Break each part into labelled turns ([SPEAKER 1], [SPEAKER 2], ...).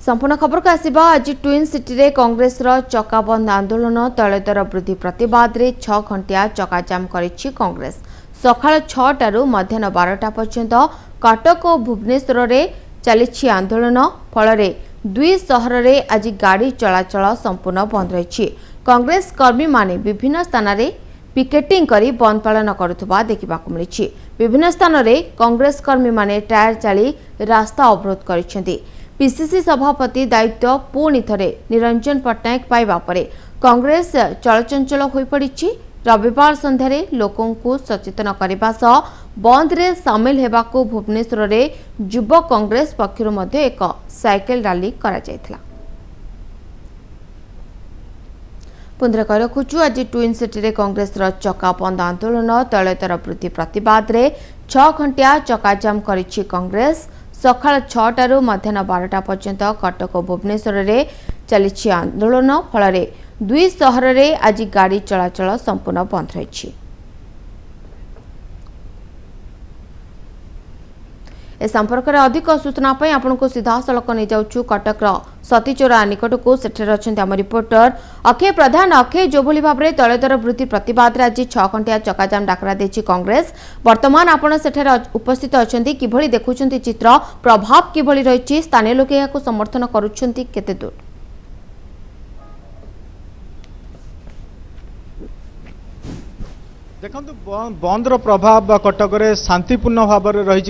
[SPEAKER 1] संपूर्ण खबर को आसिबा आज ट्विन सिटी रे कांग्रेस रो चकाबंद आंदोलन तैल दर वृद्धि प्रतिवाद रे 6 घंटिया चकाजाम करिछि कांग्रेस। सकाळ 6 टारू मध्याह्न 12टा पर्यंत कटक और भुवनेश्वर रे चलिछि आंदोलन। फल रे दुई शहर रे आज गाड़ी चलाचल संपूर्ण बंद रहिछि। कांग्रेस कर्मी माने विभिन्न स्थान रे पिकेटिंग करी बंद पालन करुथबा देखिबाकु मिलिछि। विभिन्न स्थान रे कांग्रेस कर्मी माने टायर चाली रास्ता अवरोध करिसेंती। पीसीसी सभापति दायित्व पुणी थरे निरंजन पट्टनायक पाइबा परे कांग्रेस चलचंचल होई पड़िछि। रविवार संध्यारे लोकों को सचेतन करने सह बंद रे सामिल हेबाकू भुवनेश्वर रे युवा कांग्रेस पक्षरु मध्ये एक साइकिल रैली करा जायथिला। पुनः कह रखुछु आज ट्विन सिटी रे कांग्रेस रो चकाबंद आंदोलन तैल दर वृद्धि प्रतिवाद रे 6 घंटिया चकाजाम करिछि कांग्रेस। सकाळ 6 टारू मध्याह्न 12टा पर्यंत कटक और भुवनेश्वर रे चलिछि आंदोलन। फल रे दुई शहर रे आज गाड़ी चलाचल संपूर्ण बंद रहिछि। ए संपर्क में अधिक सूचना पाई आपनको सीधा सड़क नहीं जाउछु कटक सतीचोरा निकट को सेठर अछंती आम रिपोर्टर अक्षय प्रधान। अक्षय जो भली भाबरे तैल दर वृद्धि प्रतिवाद आज 6 घंटिया चकाजाम डाकरा देछि कांग्रेस। वर्तमान आपण सेठर उपस्थित अछंती किभली देखुछंती चित्र प्रभाव किभली रहिछि स्थानीय लोक याको समर्थन करूछंती केते दूर?
[SPEAKER 2] देखो बंद प्रभाव कटक रे शांतिपूर्ण भाव रही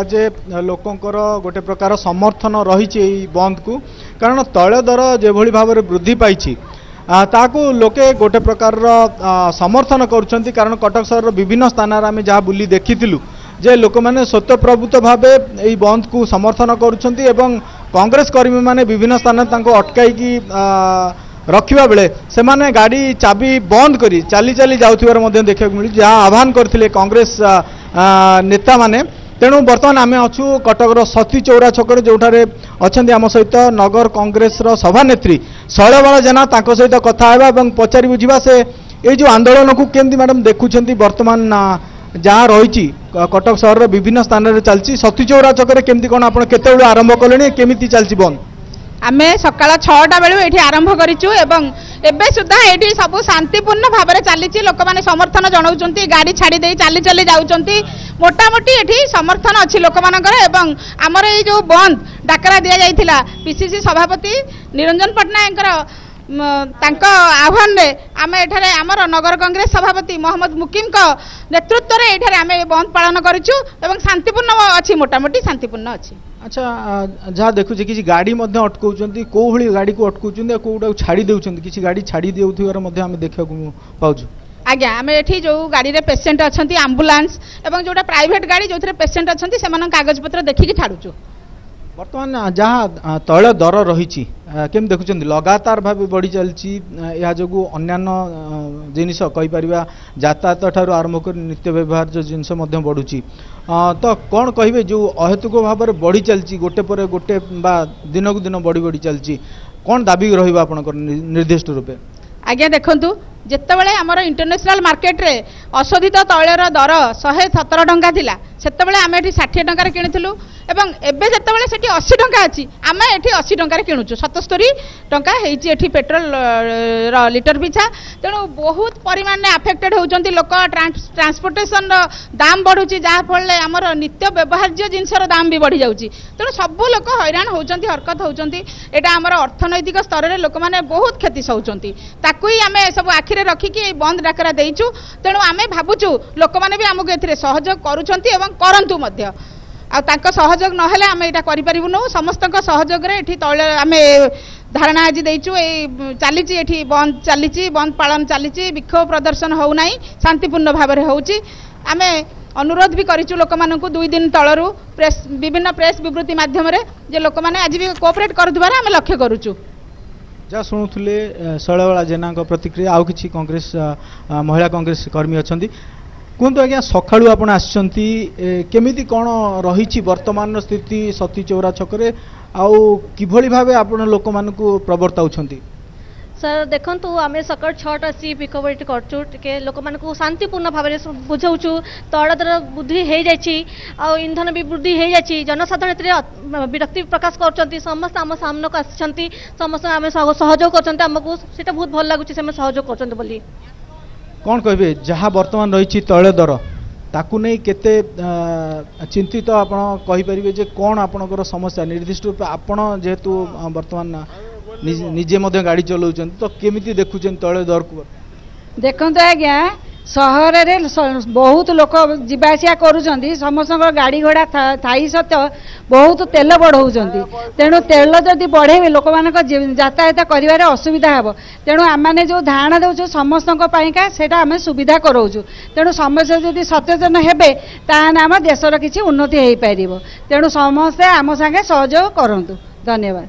[SPEAKER 2] जे लोकंकर गोटे प्रकार समर्थन रही बंद को कारण तैल दर जो भाव वृद्धि पाई ताकू लोके गोटे प्रकार समर्थन करुँच। कारण कटक सहर विभिन्न स्थान आम जहाँ बुली देखीलु जे लोक मैंने स्वतःप्रभुत भाव यही बंद को समर्थन करुँच। कांग्रेस कर्मी मैंने विभिन्न स्थान अटकाई रखा बेले से माने गाड़ी चाबी बंद करी चाली चाली जाउथिबार मध्य देखा मिली जहाँ आह्वान करथिले कांग्रेस नेता माने। तेणु बर्तमान आम अच्छु कटकर सती चौरा छक जोठारे अच्छा आम सहित नगर कांग्रेस सभानेत्री शैलबाला जेना तांको सहित कथा हेबा एवं पचारि बुझिबा से ये जो आंदोलन को केमती मैडम देखुछंती वर्तमान जहाँ रही कटक सहर विभिन्न स्थान में चलती सती चौरा छक केमती कौन आप केते आरंभ कले केमी चलती बंद?
[SPEAKER 3] आमे सकाळ 6टा बेलू एठी आरंभ करिछु एवं एबे सुद्धा एठी सब शांतिपूर्ण भाव में चलीछि। लोक माने समर्थन जणाउचंती गाड़ी छाड़ी दे चाली चाली जाउचंती मोटा मोटी एठी समर्थन अछि लोक मानकर। एवं हमर ए जो बंद डाकरा दिया जाइथिला पीसीसी सभापति निरंजन पट्टनायकर तांको आह्वान रे आमे एठारे हमर नगर कांग्रेस सभापति मोहम्मद मुकीम को नेतृत्व रे एठारे आमे बंद पालन करिछु एवं शांतिपूर्ण अछि मोटा मोटी शांतिपूर्ण अछि।
[SPEAKER 2] अच्छा जहाँ देखुचे किसी गाड़ी अटकाउंट कौ भाई गाड़ी को अटकाउंट कौटा छाड़ी देउछन किसी गाड़ी छाड़ी देउथिबार मध्य आमे देखा पाउछु। आज्ञा
[SPEAKER 3] आमे एठी जो गाड़ी रे पेशेंट अछंती एम्बुलेंस एवं जोटा प्राइवेट गाड़ी जो पेशेंट अछंती सेमान कागज पत्र देखिकी छाड़ुछु।
[SPEAKER 2] बर्तमान जहाँ तैल दर रही केम देखुं लगातार भाव बढ़ी चलती या जो अन्य जिनिस कहीपर यातायात ठार आरंभ कर नित्य व्यवहार जो जिनस बढ़ुची तो कौन कहे जो अहेतुक भाव में बढ़ी चलती गोटे पर गोटे दिन को दिन बढ़ी बढ़ी चलती कौन दाबी रहा निर्दिष्ट रूपे?
[SPEAKER 3] आज्ञा देखु जितेबाला आमर इंटरनेशनल मार्केट रे अशोधित तैलर दर 117 टंका थिला सेतेबेले आमे एठी 60 टंका किणुथिलु एवं एबे जेतेबेले सेठी 80 टंका अछि आमे एठी 80 टंका किणुछु 77 टंका हेछि एठी पेट्रोल लिटर पिछा। तेणु बहुत परिमाण में अफेक्टेड होउचंती लोक ट्रांसपोर्टेशन दाम बढ़ुची जहाँ फल आमर नित्य व्यवहार्य जिनसर दाम भी बढ़ी जाउची। तेणु सब लोक हैरान होउचंती हरकत होउचंती एटा आमर अर्थनैतिक स्तर रे लोक माने बहुत क्षति सहउचंती ताकू ही आमे सब आखिरे रखिकी बंद डाकरा देइछु। तेणु आमे भाबुछु लोक माने भी हमको एथिरे सहयोग करूछंती एवं करंतु मध्य आ तांको सहयोग नहेले आमे एटा करि परिबुनु समस्तक सहयोग रे एठी तैल आमे धारणा आज देइछु ए चालीची एठी बंद चालीची बंद पालन चालीची विक्षोभ प्रदर्शन हो नाही शांतिपूर्ण भाव में होउची। आमे अनुरोध भी करिछु लोक मानकु 2 दिन तळरु प्रेस विभिन्न प्रेस विवृत्ति माध्यम रे जे लोक माने आज भी कोऑपरेट करथबार आमे लक्ष्य करूछु।
[SPEAKER 2] जहाँ शुणुले शैलबाला जेना प्रतिक्रिया आउ किछि कांग्रेस महिला कांग्रेस कर्मी अछंती कहतु आज्ञा सकाळु आपण आछंती केमिति कोन रही वर्तमान स्थिति सती चौरा छकरे आउ किभली भाबे आपण लोक मानकु प्रवर्ताउछंती?
[SPEAKER 4] सर देखु आम सकाल 6टा आसी पिकअप ये कर लोक मान शांतिपूर्ण भाव में बुझाऊँ तैल दर वृद्धि हो जाए इंधन भी वृद्धि हो जाए जनसाधारण विरक्ति प्रकाश कर समस्त आम सामना को आसी समस्त आम सहयोग करमको सीटा बहुत भल लगुच सहयोग कर
[SPEAKER 2] कौन कहे जहाँ बर्तमान रही तैल दर ताकू नहीं केते चिंतित आपण कहि जे कौन आपणकर समस्या निर्दिष्ट रूप आपण जेहेतु बर्तमान निजे मध्य गाड़ी चलाउछन तो केमिति देखुछन तैल दर को
[SPEAKER 5] देखो आज्ञा सहर रे बहुत लोक जीवासिया करुँच समस्त गाड़ी घोड़ा थी सत बहुत तेल बढ़ाऊँ तेणु तेल जदि बढ़े लोक मान यातायात कर असुविधा हे तेणु आम जो धारणा दौर समस्त से आम सुविधा कराऊँ तेणु समस्या जदि सचेतन हे ताहले आम देशर किसी उन्नति हो पार तेणु समस्ते आम संगे सहयोग करूँ धन्यवाद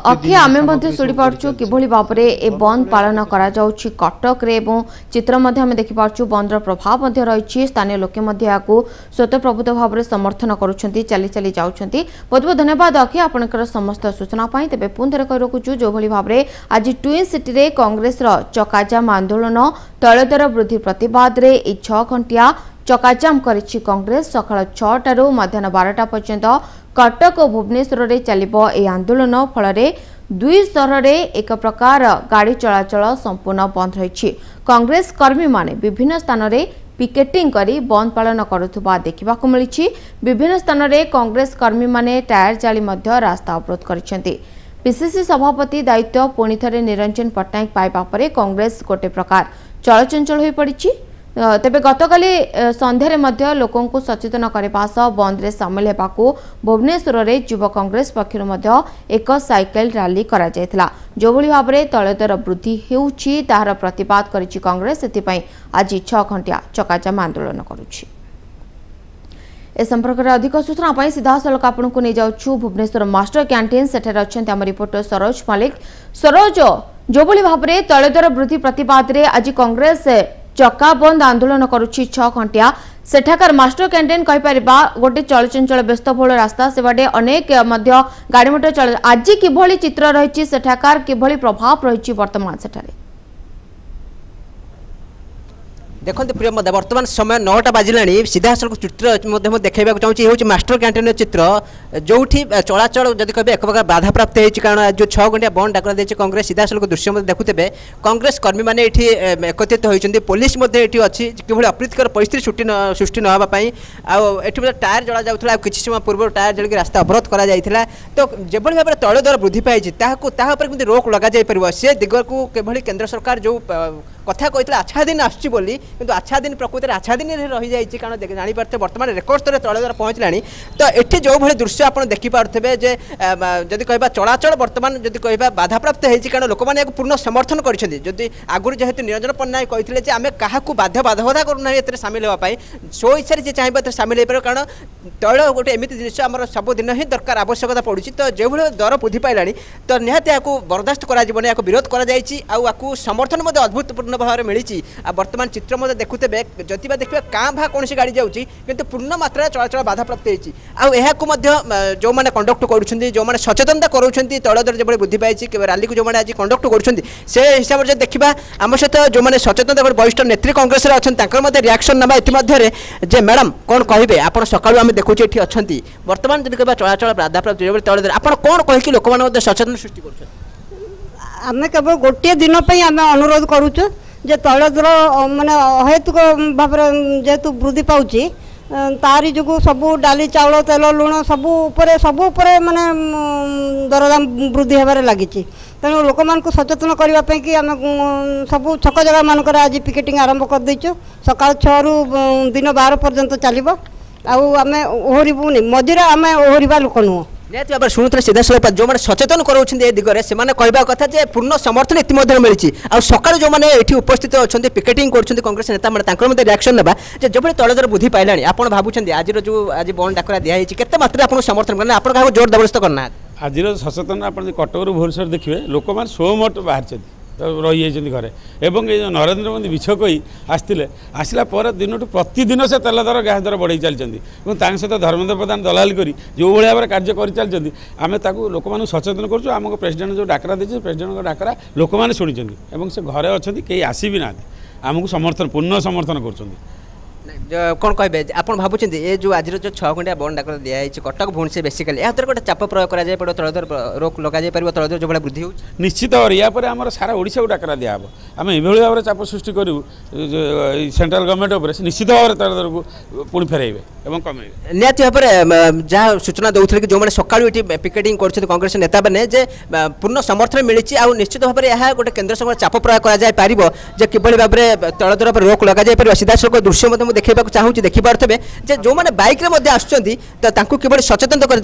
[SPEAKER 1] अखि आम शुणी पार्छु किभली भाव में ए बंद पालन करा जाउछि कटक रे एवं चित्र मध्य आम देखिपार्छु बंदर प्रभाव रही स्थानीय लोके स्वतःप्रभुत भाव में समर्थन करुछंती चली चली जाउछंती। बहुत बहुत धन्यवाद अखि आपनकर समस्त सूचना पाई। तेबे पुन थरे कहि रखुछु जो भली भाव में आज ट्विन सिटी रे कांग्रेस रो चकाजाम आंदोलन तैल दर वृद्धि प्रतिवाद रे 6 घंटिया चकाजाम करिछि कांग्रेस सकाळ 6टारू मध्याह्न 12टा पर्यंत कटक और भुवनेश्वर रे चलिबो ए आंदोलन फल दुई शहर रे एक प्रकार गाड़ी चलाचल संपूर्ण बंद रही। कांग्रेस कर्मी माने विभिन्न स्थान रे पिकेटिंग करी बंद पालन करुथुबा देखिबाकु मिलिछि। विभिन्न स्थान रे कांग्रेस कर्मी माने टायर जाली मध्य रास्ता अवरोध करिसेंती। पीसीसी सभापति दायित्व पुणी थरे निरंजन पट्टनायक पाइबा परे कांग्रेस गोटे प्रकार चलचंचल होई पड़िछि। तेबे गतकाली संध्यारे मध्य लोकों को सचेतन करने सह बंद रे सामिल हेबाकू भुवनेश्वर रे युव कांग्रेस पक्षरु मध्य एक साइकेल रैली करा जायथिला। जो भली भाव में तैल दर वृद्धि हेउछि ताहार प्रतिवाद करिछि कांग्रेस सेतिपई आज 6 घंटिया चकाजाम आंदोलन करुछि। ए संपर्क में अधिक सूचना पाई सीधा सड़क आपन को नहीं जाउछु भुवनेश्वर मास्टर कैंटीन सेठर अछंती हम रिपोर्टर सरोज मालिक। सरोज जो भली भाव में तैल दर वृद्धि प्रतिवाद रे आज कांग्रेस चक्का बंद आंदोलन करुछि 6 घंटिया सेठाकार मास्टर कैंटीन कहि परिबा गोटे चलचंचल व्यस्तबहुल रास्ता सेवाडे अनेक मध्य गाड़ी मोटर चल आज किभली चित्र रही सेठाकार किभली प्रभाव रही वर्तमान सेठारे
[SPEAKER 6] देखो प्रिय मत बर्तमान समय 9टा बाजिला सीधा सड़क चित्र देखा चाहिए हूँ मास्टर कैंटीन चित्र जो चलाचल जब कहे एक प्रकार बाधा प्राप्त होती कारण जो 6 घंटा बंद डाक दी कांग्रेस सीधा सड़क दृश्य देखुते कांग्रेस कर्मी मैंने ये एकत्रित होती पुलिस अच्छी कि अप्रीतिकर परिस्थिति सृष्टि नापी आठ टायर जला जाऊला किसी समय पूर्व टायर जल रास्ता अवरोध कर तो जो भाव में तैल दर वृद्धि पाई रोक लग जापर से दिग को केंद्र सरकार जो कथा कही आच्छादन आसुच्ची किंतु आच्छादन प्रकृति आच्छादन रही जाए कारण जापारे बर्तमान रेकर्ड स्तर तैल दर पहुँचला तो ये जो भाई दृश्य आप देखिपे जदि कह चलाचल बर्तमान जदि कह बाधा प्राप्त होती कारण लोक मैंने पूर्ण समर्थन करते आगुरी जेहेतु निरंजन पट्टनायक कहते आम क्या बाधा करूना ये सामिल होगापी सो इच्छा जी चाहिए सामिल हो पार कारण तैल गोटे एमती जिन आम सबुदिन ही दरकार आवश्यकता पड़ी तो जो भाई दर वृद्धि पाइला तो निहाती आपको बर्दास्त कर विरोध कर समर्थन अद्भुतपूर्ण भाव में मिली बर्तमान चित्र देखुते जदि देखिए क्या भा कौन गाड़ी जाऊँगी किंतु पूर्ण मात्रा चलाचल बाधा प्राप्त होती जो मैंने कंडक्ट कर जो मैंने सचेतनता कराऊँ तैल दर जो वृद्धि पाई रैली को जो मैंने आज कंडक्ट कर हिसाब से देखा आम सहित जो मैंने सचेतनता वरिष्ठ नेत्री कांग्रेस अच्छा रिएक्शन ना ये मैडम कौन कहे आप सकालू आम देखुचे ये अच्छा बर्तमान जब कह चलाचल बाधा प्राप्त तैल दर आप कौन कहीकि लोक मैंने सचेतन सृष्टि कर
[SPEAKER 7] आम केवल गोटे दिन आम अनुरोध करुचु जे तैल दर माने अहेतुक भाव जेहेतु वृद्धि पाउची तारी जो सबू डाली चाउल तेल लुण सबू माने दरदाम वृद्धि होबार लगी तेणु लोक मान सचेतन करने कि आम सबू छक जगह मानक आज पिकेटिंग आरंभ कर देचु सकाल 6 रु दिन 12 पर्यंत चलो आम ओहरबूनी मझे आम ओहरवा लोक नुह
[SPEAKER 6] निहती भाव शुणुते सीधा सड़क जो मैंने सचेतन कराऊँ दिगरे से कहवा कथा जे पूर्ण समर्थन इतिमध्य मिली आ सकाल जो मैंने ये उपस्थित अच्छा पिकेटिंग कर कांग्रेस नेता मैंने रिएक्शन ना जो भाई तैल दर वृद्धि पाइला आप भावुं आज जो आज बंद डाकरा दिखाई केते मात्रा आप समर्थन करना आप जोर जबरदस्त करना आज
[SPEAKER 8] सचेतन आप कटक भुवनेश्वर देखिए लोक मैंने सो मट बाहर रही घरे एवं ये नरेंद्र मोदी मिछ कही आसला दिनटू प्रतिदिन से तेल दर गैस दर बढ़ई चलती सहित धर्मेंद्र प्रधान दलाल कर जो भाव में कार्य कर चलती आम लोक मैंने सचेतन करूँ प्रेसिडेंट जो डाकरा देते प्रेसिडेंट डाकरा लोक मैंने शुणी से घरे अच्छा कहीं आसी भी ना आमको समर्थन पूर्ण समर्थन कर
[SPEAKER 6] कौन कहे आप भावुं ये जो आज जो 6 घंटा बंद डाक दिखाई कटक भुवनेश्वर बेसिकली या गोटे चाप प्रयोग कर तलदर रोक लग तलदर जो भाई वृद्धि हो
[SPEAKER 8] निश्चित भाव या आम सारा ओडिशा को डाकरा दिहब आम ये भाव में चाप सृष्टि करूँ सेंट्रल गवर्नमेंट निश्चित भाव में तलदर को पुणी फेरइबे और कमेबे
[SPEAKER 6] निहत भाव में जहाँ सूचना दूसरे कि जो मैंने सकाळू ये पिकेटिंग कर कांग्रेस नेता मैंने पूर्ण समर्थन मिली आ निश्चित भाव में यह गोटे केन्द्र सरकार चाप प्रयोग कर किभली भाव में तलदर पर रोक लग सीधा सड़क दृश्य देखा चाहूँगी देखिपे जो मैंने बाइक रे आसुँच कि सचेतन कर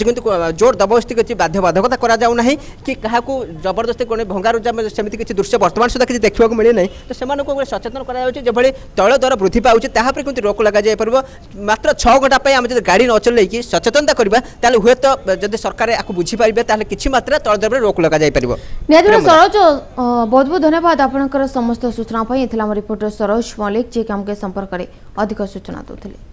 [SPEAKER 6] जोर जबरदस्ती किसी बाध्यबाधकता कराऊना कि क्या जबरदस्ती कौन भंगारुजा सेमती किसी दृश्य बर्तमान सुधा किसी देखा मिले ना तो से सचेतन कर तैल दर वृद्धि पाँच किसी रोक लगे मात्र 6 घंटा आम जो गाड़ी न चल सचेतनता करवा हुए तो जब सरकार आपको बुझीपारे किसी मात्रा तैल दर रोक लगे
[SPEAKER 1] सरोज बहुत बहुत धन्यवाद आपंकर समस्त सूचना रिपोर्टर सरोज मल्लिक जी आम संपर्क में अधिक सूचना दूसरे।